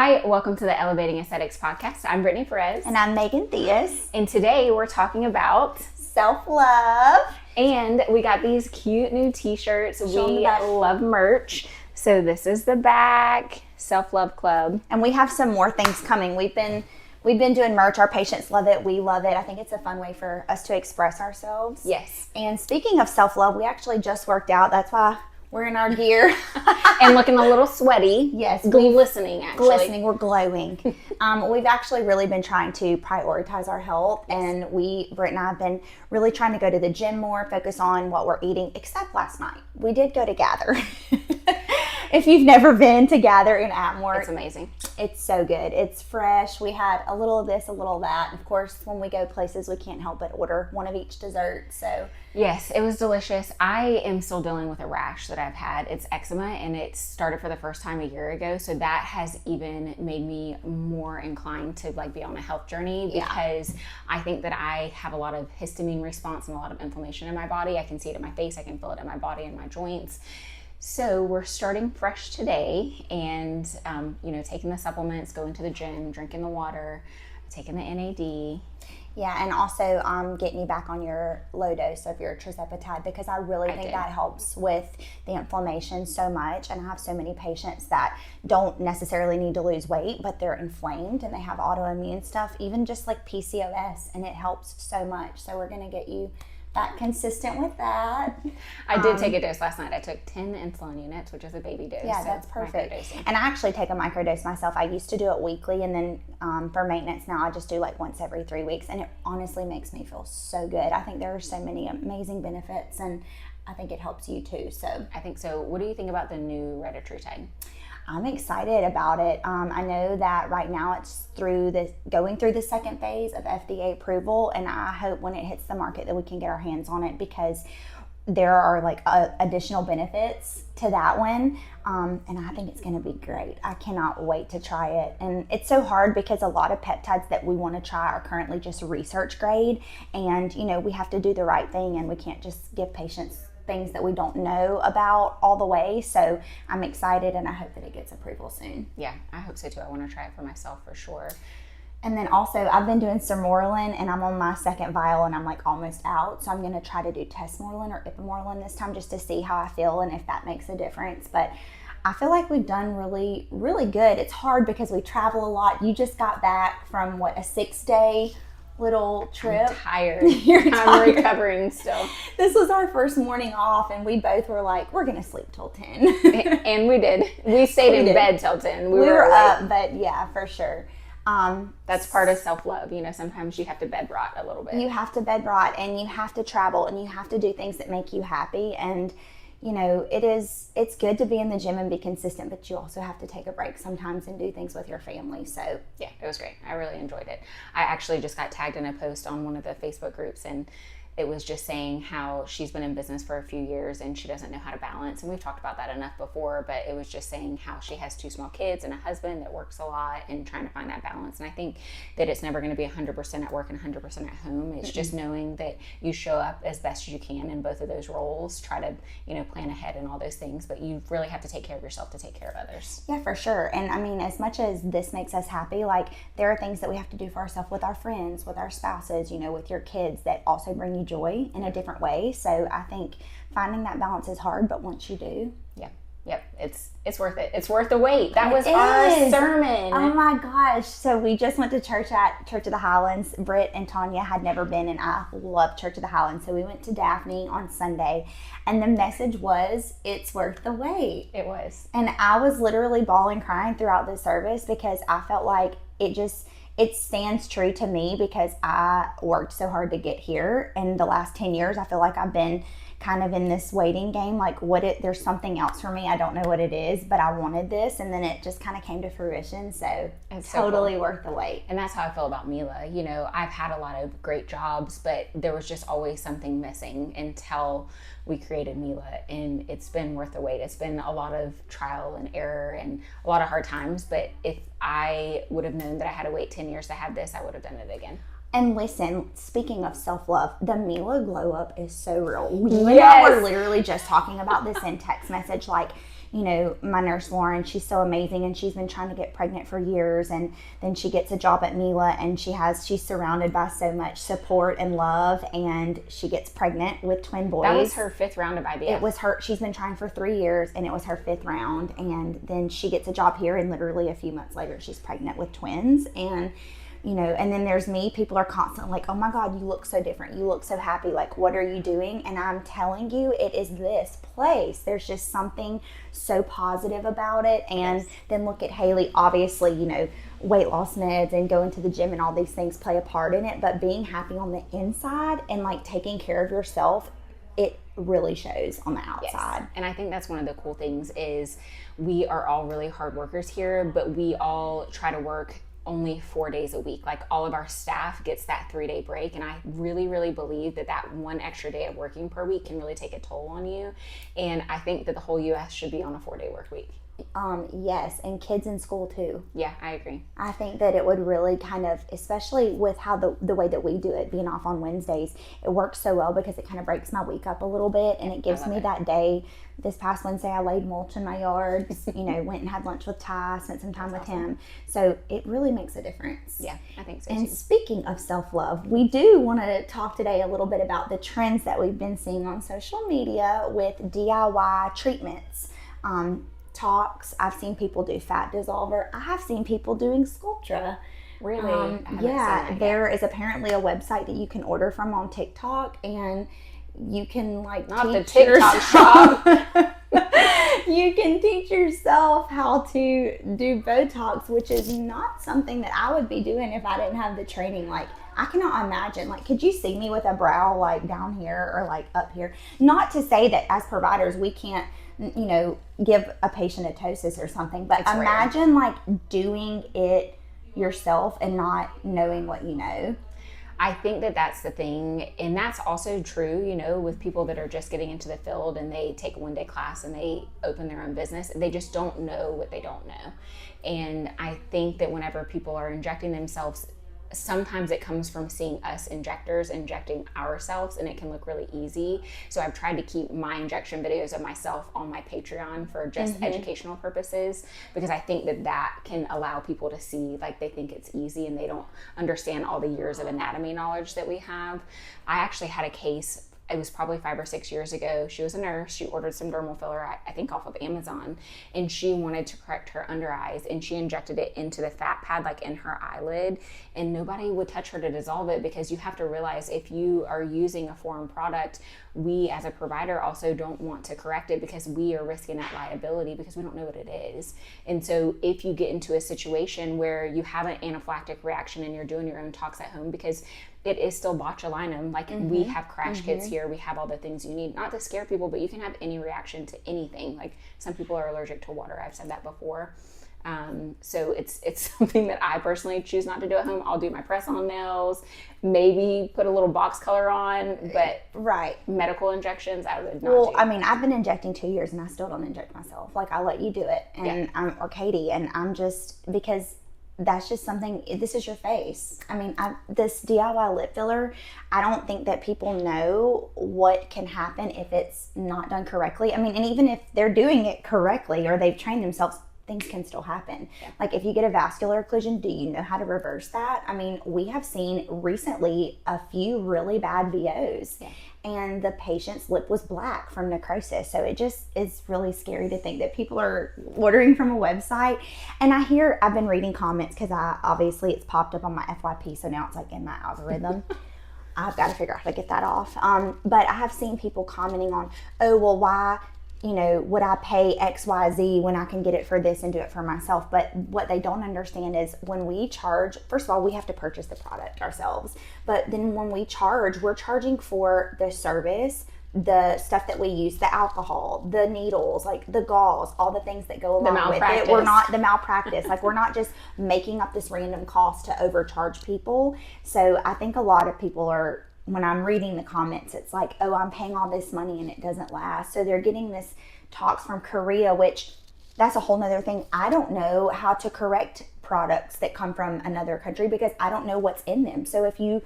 Hi, welcome to the Elevating Aesthetics podcast. I'm Brittany Perez. And I'm Megan Theus. And today we're talking about self-love. And we got these cute new t-shirts. We love merch. So this is the back, Self-Love Club. And we have some more things coming. We've been doing merch. Our patients love it. We love it. I think it's a fun way for us to express ourselves. Yes. And speaking of self-love, we actually just worked out. That's why we're in our gear. And looking a little sweaty. Yes. Glistening, actually. Glistening. We're glowing. We've actually really been trying to prioritize our health. Yes. And Britt and I have been really trying to go to the gym more, focus on what we're eating, except last night. We did go to Gather. If you've never been to Gather in Atmore. It's amazing. It's so good. It's fresh. We had a little of this, a little of that. Of course, when we go places, we can't help but order one of each dessert. So yes, it was delicious. I am still dealing with a rash that I've had. It's eczema, and it started for the first time a year ago. So that has even made me more inclined to be on a health journey because I think that I have a lot of histamine response and a lot of inflammation in my body. I can see it in my face. I can feel it in my body and my joints. So we're starting fresh today and, taking the supplements, going to the gym, drinking the water, taking the NAD. Yeah, and also getting you back on your low dose of your tirzepatide because I really think that helps with the inflammation so much. And I have so many patients that don't necessarily need to lose weight, but they're inflamed and they have autoimmune stuff, even just like PCOS, and it helps so much. So we're going to get you back consistent with that. I did take a dose last night. I took 10 insulin units, which is a baby dose. Yeah, so that's perfect. And I actually take a microdose myself. I used to do it weekly, and then for maintenance now I just do once every 3 weeks, and it honestly makes me feel so good. I think there are so many amazing benefits, and I think it helps you too. So I think so. What do you think about the new retatrutide? I'm excited about it. I know that right now it's going through the second phase of FDA approval, and I hope when it hits the market that we can get our hands on it because there are additional benefits to that one, and I think it's going to be great. I cannot wait to try it. And it's so hard because a lot of peptides that we want to try are currently just research grade, and we have to do the right thing, and we can't just give patients things that we don't know about all the way. So I'm excited, and I hope that it gets approval soon. Yeah, I hope so too. I want to try it for myself for sure. And then also I've been doing Sermorelin, and I'm on my second vial, and I'm almost out. So I'm going to try to do Tesmorelin or Ipamorelin this time just to see how I feel and if that makes a difference. But I feel like we've done really, really good. It's hard because we travel a lot. You just got back from a 6-day little trip. I'm tired. I'm tired. Recovering still. This was our first morning off, and we both were we're going to sleep till 10. And we did. We stayed in bed till 10. We were up, but yeah, for sure. That's part of self-love. Sometimes you have to bed rot a little bit. You have to bed rot, and you have to travel, and you have to do things that make you happy. And it's good to be in the gym and be consistent, but you also have to take a break sometimes and do things with your family. So yeah, it was great. I really enjoyed it. I actually just got tagged in a post on one of the Facebook groups, and it was just saying how she's been in business for a few years and she doesn't know how to balance. And we've talked about that enough before, but it was just saying how she has 2 small kids and a husband that works a lot and trying to find that balance. And I think that it's never going to be 100% at work and 100% at home. It's just knowing that you show up as best as you can in both of those roles, try to, plan ahead and all those things, but you really have to take care of yourself to take care of others. Yeah, for sure. And I mean, as much as this makes us happy, there are things that we have to do for ourselves with our friends, with our spouses, with your kids that also bring you joy in a different way. So I think finding that balance is hard, but once you do. Yep, it's worth it. It's worth the wait. That was our sermon. Oh my gosh. So we just went to church at Church of the Highlands. Britt and Tanya had never been, and I love Church of the Highlands. So we went to Daphne on Sunday, and the message was, it's worth the wait. It was. And I was literally bawling, crying throughout the service because I felt like it stands true to me because I worked so hard to get here. And the last 10 years, I feel like I've been kind of in this waiting game, there's something else for me. I don't know what it is, but I wanted this, and then it just kind of came to fruition. So it's totally worth the wait. And that's how I feel about Mila. I've had a lot of great jobs, but there was just always something missing until we created Mila, and it's been worth the wait. It's been a lot of trial and error and a lot of hard times, but if I would have known that I had to wait 10 years to have this, I would have done it again. And listen, speaking of self-love, the Mila glow up is so real. You and I were literally just talking about this in text message. you know, my nurse Lauren, she's so amazing, and she's been trying to get pregnant for years, and then she gets a job at Mila, and she's surrounded by so much support and love, and she gets pregnant with twin boys. That was her 5th round of IVF. It was her. She's been trying for 3 years, and it was her 5th round, and then she gets a job here, and literally a few months later she's pregnant with twins. And you know, and then there's me. People are constantly like, oh my God, you look so different, you look so happy, like, what are you doing? And I'm telling you, it is this place. There's just something so positive about it. And then look at Haley. Obviously, you know, weight loss meds and going to the gym and all these things play a part in it, but being happy on the inside and like taking care of yourself, it really shows on the outside. Yes. And I think that's one of the cool things is we are all really hard workers here, but we all try to work only 4 days a week. Like, all of our staff gets that 3-day break, and I really, really believe that one extra day of working per week can really take a toll on you. And I think that the whole U.S. should be on a 4-day work week. Yes, and kids in school too. Yeah, I agree. I think that it would really kind of, especially with how the way that we do it, being off on Wednesdays, it works so well because it kind of breaks my week up a little bit, and it gives me that day. This past Wednesday, I laid mulch in my yard, you know, went and had lunch with Ty, spent some time with him. So it really makes a difference. Yeah, I think so And too. speaking of self-love, we do want to talk today a little bit about the trends that we've been seeing on social media with DIY treatments. Talks. I've seen people do fat dissolver. I have seen people doing Sculptra. Really? I haven't seen that There is apparently a website that you can order from on TikTok, and you can like Not the teach TikTok shop. You can teach yourself how to do Botox, which is not something that I would be doing if I didn't have the training. Like, I cannot imagine, like, could you see me with a brow like down here or like up here? Not to say that as providers we can't, you know, give a patient a ptosis or something, but It's imagine like doing it yourself and not knowing what you know. I think that that's the thing, and that's also true, you know, with people that are just getting into the field and they take a 1-day class and they open their own business. They just don't know what they don't know. And I think that whenever people are injecting themselves, sometimes it comes from seeing us injectors injecting ourselves, and it can look really easy. So I've tried to keep my injection videos of myself on my Patreon for just educational purposes, because I think that can allow people to see, like, they think it's easy and they don't understand all the years of anatomy knowledge that we have. I actually had a case, it was probably 5 or 6 years ago. She was a nurse. She ordered some dermal filler, I think off of Amazon, and she wanted to correct her under eyes, and she injected it into the fat pad, like in her eyelid, and nobody would touch her to dissolve it, because you have to realize if you are using a foreign product, we as a provider also don't want to correct it, because we are risking that liability because we don't know what it is. And so if you get into a situation where you have an anaphylactic reaction and you're doing your own tox at home, because it is still botulinum. Like, we have crash kits here. We have all the things you need, not to scare people, but you can have any reaction to anything. Like, some people are allergic to water. I've said that before. So it's something that I personally choose not to do at home. I'll do my press-on nails, maybe put a little box color on, but medical injections, I would not do. I mean, I've been injecting 2 years and I still don't inject myself. Like, I let you do it, and or Katie, and I'm just, because that's just something, this is your face. I mean, this DIY lip filler, I don't think that people know what can happen if it's not done correctly. I mean, and even if they're doing it correctly or they've trained themselves, things can still happen. Like, if you get a vascular occlusion, do you know how to reverse that? I mean, we have seen recently a few really bad VOs. And the patient's lip was black from necrosis. So it just is really scary to think that people are ordering from a website. And I've been reading comments, because obviously it's popped up on my FYP, so now it's like in my algorithm. I've got to figure out how to get that off. But I have seen people commenting on, oh, well, why, you know, would I pay XYZ when I can get it for this and do it for myself? But what they don't understand is, when we charge, first of all, we have to purchase the product ourselves. But then when we charge, we're charging for the service, the stuff that we use, the alcohol, the needles, like the gauze, all the things that go along with it. We're not the malpractice. Like, we're not just making up this random cost to overcharge people. So I think a lot of people are, when I'm reading the comments, it's like, oh, I'm paying all this money and it doesn't last. So they're getting this tox from Korea, which that's a whole nother thing. I don't know how to correct products that come from another country, because I don't know what's in them. So if you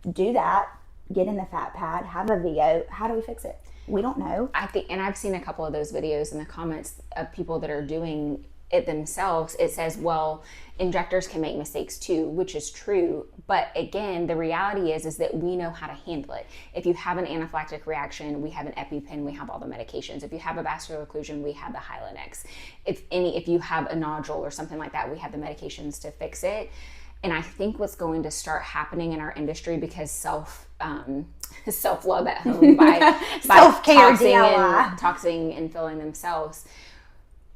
do that, get in the fat pad, have a VO, how do we fix it? We don't know. I think, and I've seen a couple of those videos in the comments of people that are doing it themselves. It says, well, injectors can make mistakes too, which is true. But again, the reality is that we know how to handle it. If you have an anaphylactic reaction, we have an EpiPen, we have all the medications. If you have a vascular occlusion, we have the Hylenex. If you have a nodule or something like that, we have the medications to fix it. And I think what's going to start happening in our industry, because self-love at home by Self-care DIY. toxing and filling themselves,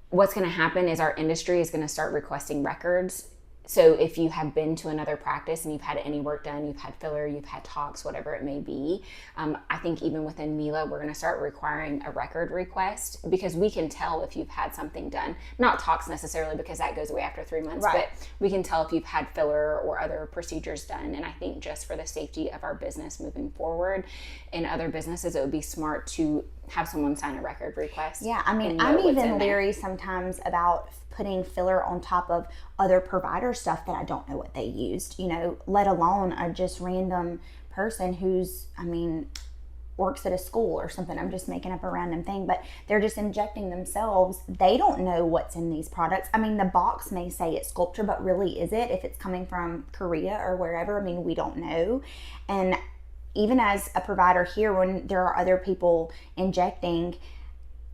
what's going to happen is our industry is going to start requesting records. So if you have been to another practice and you've had any work done, you've had filler, you've had tox, whatever it may be, I think even within Mila, we're going to start requiring a record request, because we can tell if you've had something done. Not tox necessarily, because that goes away after 3 months, right. But we can tell if you've had filler or other procedures done. And I think just for the safety of our business moving forward, in other businesses, it would be smart to have someone sign a record request. Yeah, I mean, I'm even leery sometimes about putting filler on top of other provider stuff that I don't know what they used, let alone a just random person who's, works at a school or something. I'm just making up a random thing, but they're just injecting themselves. They don't know what's in these products. The box may say it's Sculptra, but really is it? If it's coming from Korea or wherever, we don't know. And even as a provider here, when there are other people injecting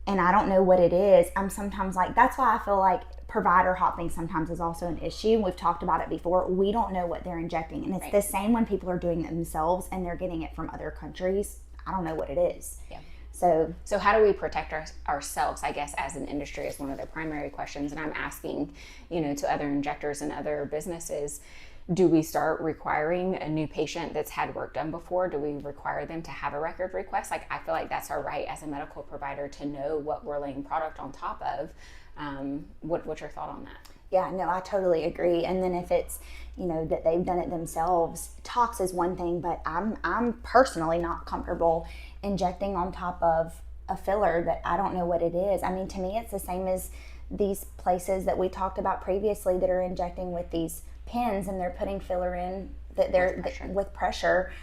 and I don't know what it is, I'm sometimes like, that's why I feel like provider hopping sometimes is also an issue. We've talked about it before. We don't know what they're injecting. And it's the same when people are doing it themselves and they're getting it from other countries. I don't know what it is. Yeah. So how do we protect ourselves, I guess, as an industry, is one of the primary questions. And I'm asking, to other injectors and other businesses, do we start requiring a new patient that's had work done before? Do we require them to have a record request? Like, I feel like that's our right as a medical provider to know what we're laying product on top of. What's your thought on that? Yeah, no, I totally agree. And then if it's, that they've done it themselves, tox is one thing, but I'm personally not comfortable injecting on top of a filler that I don't know what it is. To me, it's the same as these places that we talked about previously that are injecting with these pins and they're putting filler in that they're with pressure,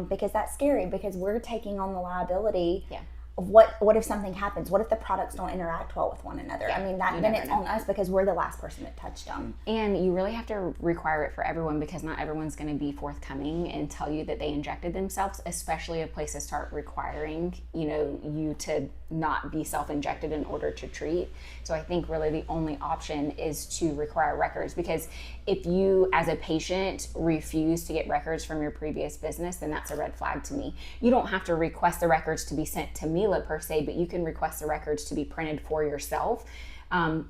because that's scary, because we're taking on the liability. Yeah. What if something happens? What if the products don't interact well with one another? Yeah, then it's on us, because we're the last person that touched them. And you really have to require it for everyone, because not everyone's going to be forthcoming and tell you that they injected themselves, especially if places start requiring, you to not be self-injected in order to treat. So I think really the only option is to require records, because if you as a patient refuse to get records from your previous business, then that's a red flag to me. You don't have to request the records to be sent to Mila per se, but you can request the records to be printed for yourself.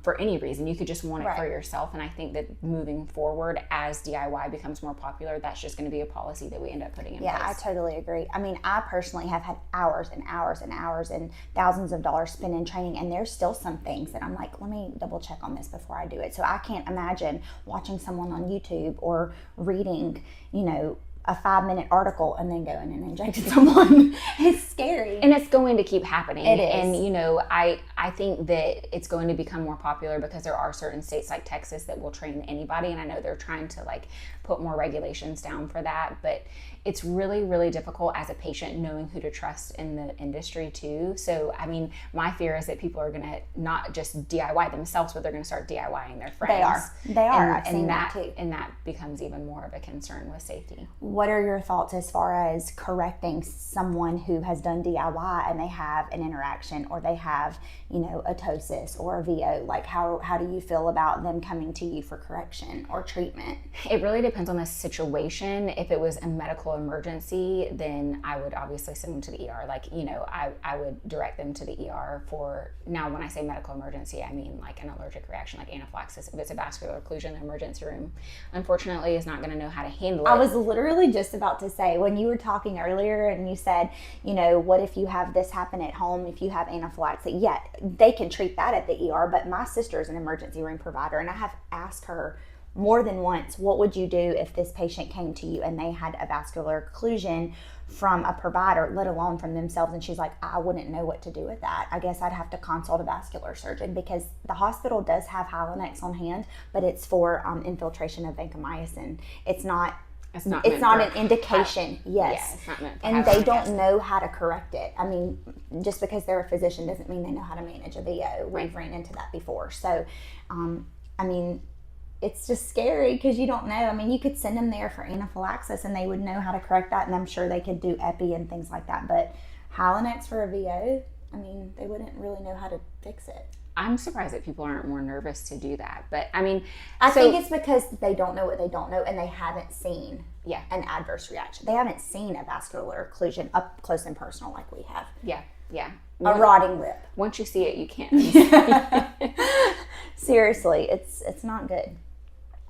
For any reason. You could just want it for yourself. And I think that moving forward, as DIY becomes more popular, that's just going to be a policy that we end up putting in place. Yeah, I totally agree. I personally have had hours and hours and hours and thousands of dollars spent in training, and there's still some things that I'm like, let me double check on this before I do it. So I can't imagine watching someone on YouTube or reading, a 5-minute article and then going and injecting someone. It's scary. And it's going to keep happening. It is. And, I think that it's going to become more popular because there are certain states like Texas that will train anybody. And I know they're trying to put more regulations down for that. But it's really, really difficult as a patient knowing who to trust in the industry too. So, my fear is that people are going to not just DIY themselves, but they're going to start DIYing their friends. They are. I've and seen that too. And that becomes even more of a concern with safety. What are your thoughts as far as correcting someone who has done DIY and they have an interaction, or they have, a ptosis or a VO? How do you feel about them coming to you for correction or treatment? It really depends on the situation. If it was a medical emergency, then I would obviously send them to the ER. I would direct them to the ER for, now when I say medical emergency, I mean like an allergic reaction, like anaphylaxis. If it's a vascular occlusion, the emergency room, unfortunately, is not going to know how to handle it. I was literally just about to say, when you were talking earlier and you said, what if you have this happen at home, if you have anaphylaxis? Yeah, they can treat that at the ER, but my sister is an emergency room provider, and I have asked her more than once, what would you do if this patient came to you and they had a vascular occlusion from a provider, let alone from themselves? And she's like, I wouldn't know what to do with that. I guess I'd have to consult a vascular surgeon, because the hospital does have Hylenex on hand, but it's for infiltration of vancomycin. It's not It's not an meant for indication. Yes. Yeah, it's not meant for And having they don't orgasm. know how to correct it. I mean, just because they're a physician doesn't mean they know how to manage a VO. We've ran into that before. So, I mean, it's just scary because you don't know. I mean, you could send them there for anaphylaxis and they would know how to correct that, and I'm sure they could do epi and things like that. But Hylenex for a VO, I mean, they wouldn't really know how to fix it. I'm surprised that people aren't more nervous to do that. But I mean, I think it's because they don't know what they don't know, and they haven't seen an adverse reaction. They haven't seen a vascular occlusion up close and personal like we have. yeah. A rotting lip. Once you see it, you can't unsee it. Seriously, it's not good.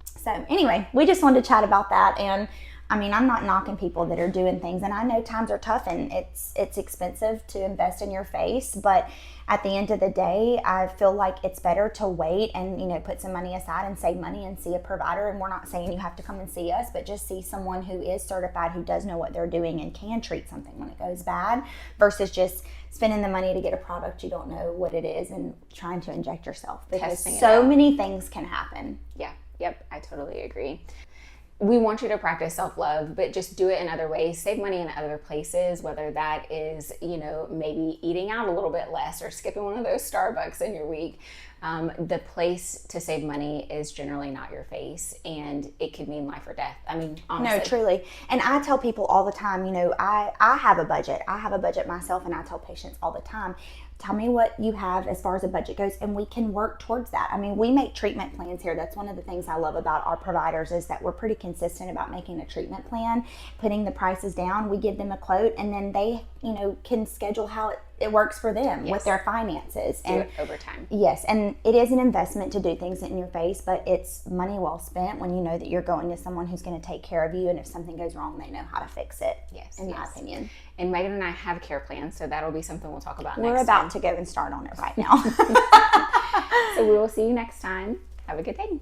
So anyway, we just wanted to chat about that. And I mean, I'm not knocking people that are doing things, and I know times are tough and it's expensive to invest in your face, but at the end of the day, I feel like it's better to wait and, you know, put some money aside and save money and see a provider. And we're not saying you have to come and see us, but just see someone who is certified, who does know what they're doing and can treat something when it goes bad, versus just spending the money to get a product you don't know what it is and trying to inject yourself, because so many things can happen. Yep, I totally agree. We want you to practice self-love, but just do it in other ways. Save money in other places, whether that is, you know, maybe eating out a little bit less or skipping one of those Starbucks in your week. The place to save money is generally not your face, and it could mean life or death. I mean, honestly. No, truly. And I tell people all the time, you know, I have a budget. I have a budget myself, and I tell patients all the time, tell me what you have as far as a budget goes, and we can work towards that. I mean, we make treatment plans here. That's one of the things I love about our providers, is that we're pretty consistent about making a treatment plan, putting the prices down. We give them a quote, and then they, you know, can schedule how it works for them with their finances. Do it over time. Yes, and it is an investment to do things in your face, but it's money well spent when you know that you're going to someone who's going to take care of you, and if something goes wrong, they know how to fix it. Yes, in my opinion. And Megan and I have care plans, so that'll be something we'll talk about next We're about to go and start on it right now. So we will see you next time. Have a good day.